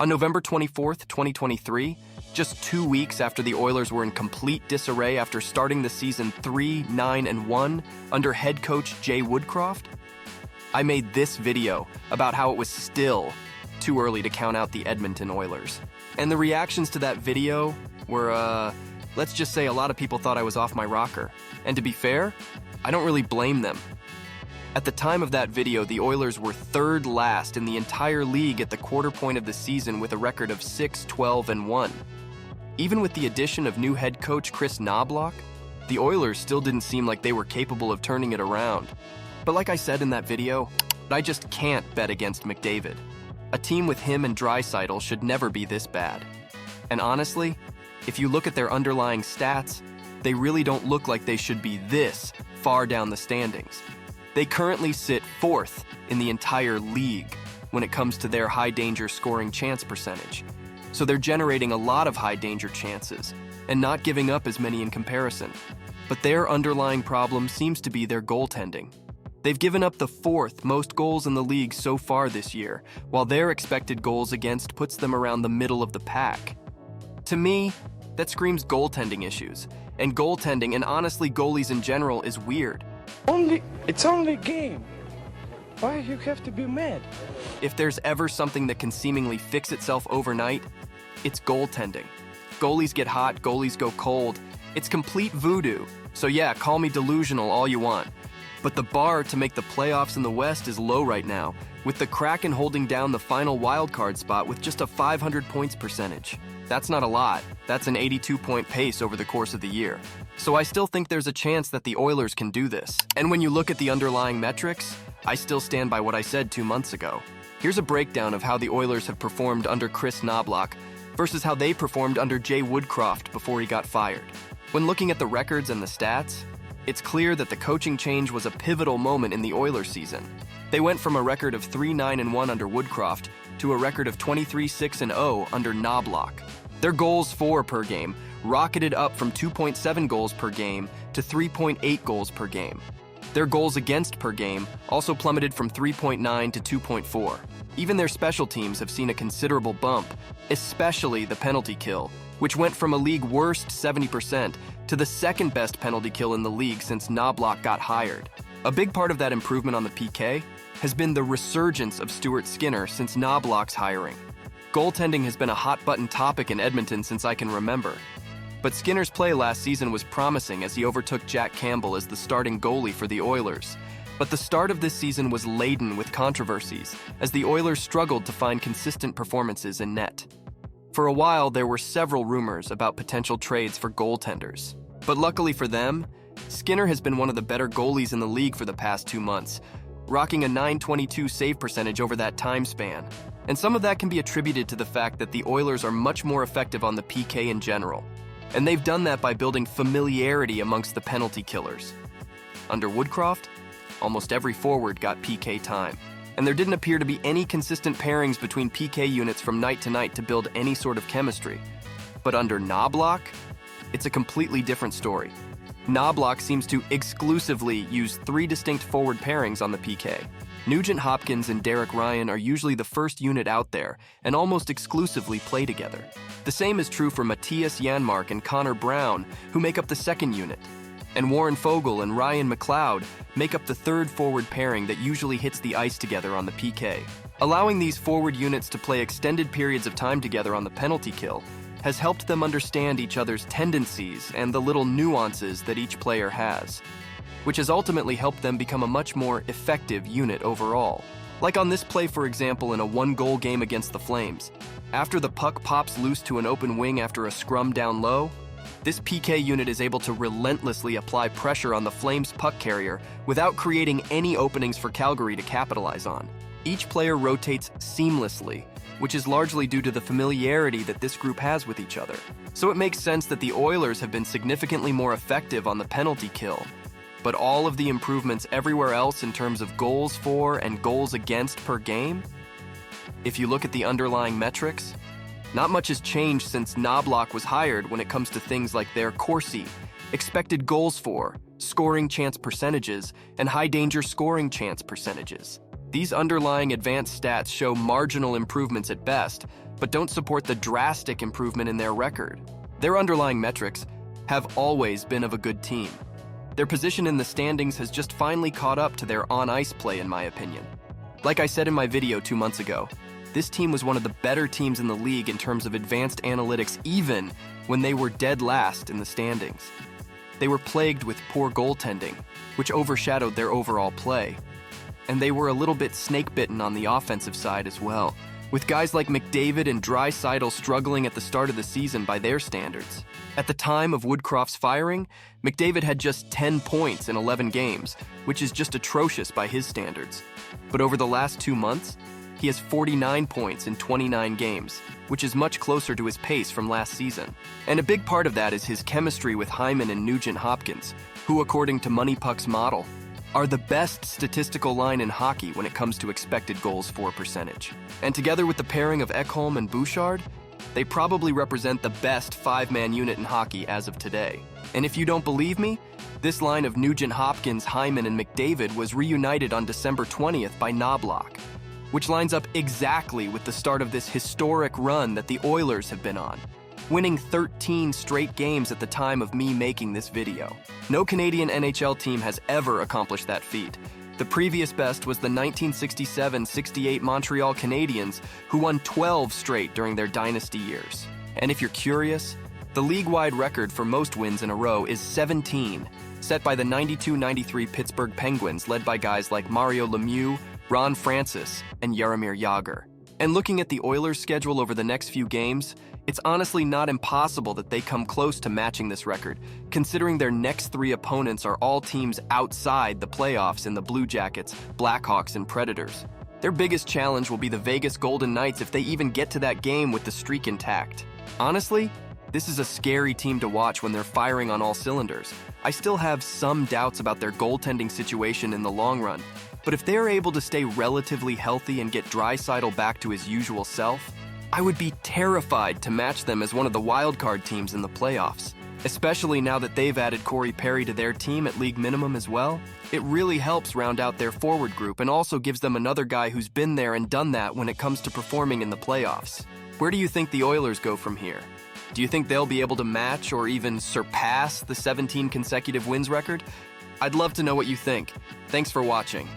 On November 24th, 2023, just 2 weeks after the Oilers were in complete disarray after starting the season 3-9-1 under head coach Jay Woodcroft, I made this video about how it was still too early to count out the Edmonton Oilers. And the reactions to that video were, let's just say a lot of people thought I was off my rocker. And to be fair, I don't really blame them. At the time of that video, the Oilers were third last in the entire league at the quarter point of the season with a record of 6-12-1. Even with the addition of new head coach Kris Knoblauch, the Oilers still didn't seem like they were capable of turning it around. But like I said in that video, I just can't bet against McDavid. A team with him and Draisaitl should never be this bad. And honestly, if you look at their underlying stats, they really don't look like they should be this far down the standings. They currently sit fourth in the entire league when it comes to their high-danger scoring chance percentage. So they're generating a lot of high-danger chances and not giving up as many in comparison. But their underlying problem seems to be their goaltending. They've given up the fourth most goals in the league so far this year, while their expected goals against puts them around the middle of the pack. To me, that screams goaltending issues. And goaltending, and honestly goalies in general, is weird. It's only a game. Why you have to be mad? If there's ever something that can seemingly fix itself overnight, it's goaltending. Goalies get hot, goalies go cold. It's complete voodoo. So yeah, call me delusional all you want. But the bar to make the playoffs in the West is low right now, with the Kraken holding down the final wildcard spot with just a 500 points percentage. That's not a lot. That's an 82-point pace over the course of the year. So I still think there's a chance that the Oilers can do this. And when you look at the underlying metrics, I still stand by what I said 2 months ago. Here's a breakdown of how the Oilers have performed under Kris Knoblauch versus how they performed under Jay Woodcroft before he got fired. When looking at the records and the stats, it's clear that the coaching change was a pivotal moment in the Oilers season. They went from a record of 3-9-1 under Woodcroft to a record of 23-6-0 under Knoblauch. Their goals for per game rocketed up from 2.7 goals per game to 3.8 goals per game. Their goals against per game also plummeted from 3.9 to 2.4. Even their special teams have seen a considerable bump, especially the penalty kill, which went from a league worst 70% to the second best penalty kill in the league since Knoblauch got hired. A big part of that improvement on the PK has been the resurgence of Stuart Skinner since Knoblauch's hiring. Goaltending has been a hot-button topic in Edmonton since I can remember. But Skinner's play last season was promising as he overtook Jack Campbell as the starting goalie for the Oilers. But the start of this season was laden with controversies as the Oilers struggled to find consistent performances in net. For a while, there were several rumors about potential trades for goaltenders. But luckily for them, Skinner has been one of the better goalies in the league for the past 2 months, rocking a .922 save percentage over that time span. And some of that can be attributed to the fact that the Oilers are much more effective on the PK in general. And they've done that by building familiarity amongst the penalty killers. Under Woodcroft, almost every forward got PK time. And there didn't appear to be any consistent pairings between PK units from night to night to build any sort of chemistry. But under Knoblauch, it's a completely different story. Knoblauch seems to exclusively use 3 distinct forward pairings on the PK. Nugent-Hopkins and Derek Ryan are usually the first unit out there and almost exclusively play together. The same is true for Matthias Janmark and Connor Brown, who make up the second unit. And Warren Fogle and Ryan McLeod make up the third forward pairing that usually hits the ice together on the PK. Allowing these forward units to play extended periods of time together on the penalty kill has helped them understand each other's tendencies and the little nuances that each player has, which has ultimately helped them become a much more effective unit overall. Like on this play, for example, in a 1-goal game against the Flames. After the puck pops loose to an open wing after a scrum down low, this PK unit is able to relentlessly apply pressure on the Flames puck carrier without creating any openings for Calgary to capitalize on. Each player rotates seamlessly, which is largely due to the familiarity that this group has with each other. So it makes sense that the Oilers have been significantly more effective on the penalty kill, but all of the improvements everywhere else in terms of goals for and goals against per game, if you look at the underlying metrics, not much has changed since Knoblauch was hired when it comes to things like their Corsi, expected goals for, scoring chance percentages, and high-danger scoring chance percentages. These underlying advanced stats show marginal improvements at best, but don't support the drastic improvement in their record. Their underlying metrics have always been of a good team. Their position in the standings has just finally caught up to their on-ice play, in my opinion. Like I said in my video 2 months ago, this team was one of the better teams in the league in terms of advanced analytics, even when they were dead last in the standings. They were plagued with poor goaltending, which overshadowed their overall play. And they were a little bit snake-bitten on the offensive side as well, with guys like McDavid and Draisaitl struggling at the start of the season by their standards. At the time of Woodcroft's firing, McDavid had just 10 points in 11 games, which is just atrocious by his standards. But over the last 2 months, he has 49 points in 29 games, which is much closer to his pace from last season. And a big part of that is his chemistry with Hyman and Nugent-Hopkins, who, according to MoneyPuck's model, are the best statistical line in hockey when it comes to expected goals for percentage. And together with the pairing of Ekholm and Bouchard, they probably represent the best five-man unit in hockey as of today. And if you don't believe me, this line of Nugent-Hopkins, Hyman, and McDavid was reunited on December 20th by Knoblauch, which lines up exactly with the start of this historic run that the Oilers have been on, winning 13 straight games at the time of me making this video. No Canadian NHL team has ever accomplished that feat. The previous best was the 1967-68 Montreal Canadiens, who won 12 straight during their dynasty years. And if you're curious, the league-wide record for most wins in a row is 17, set by the 92-93 Pittsburgh Penguins, led by guys like Mario Lemieux, Ron Francis, and Jaromir Jagr. And looking at the Oilers' schedule over the next few games, it's honestly not impossible that they come close to matching this record, considering their next 3 opponents are all teams outside the playoffs in the Blue Jackets, Blackhawks, and Predators. Their biggest challenge will be the Vegas Golden Knights if they even get to that game with the streak intact. Honestly, this is a scary team to watch when they're firing on all cylinders. I still have some doubts about their goaltending situation in the long run, but if they're able to stay relatively healthy and get Draisaitl back to his usual self, I would be terrified to match them as one of the wildcard teams in the playoffs. Especially now that they've added Corey Perry to their team at league minimum as well. It really helps round out their forward group and also gives them another guy who's been there and done that when it comes to performing in the playoffs. Where do you think the Oilers go from here? Do you think they'll be able to match or even surpass the 17 consecutive wins record? I'd love to know what you think. Thanks for watching.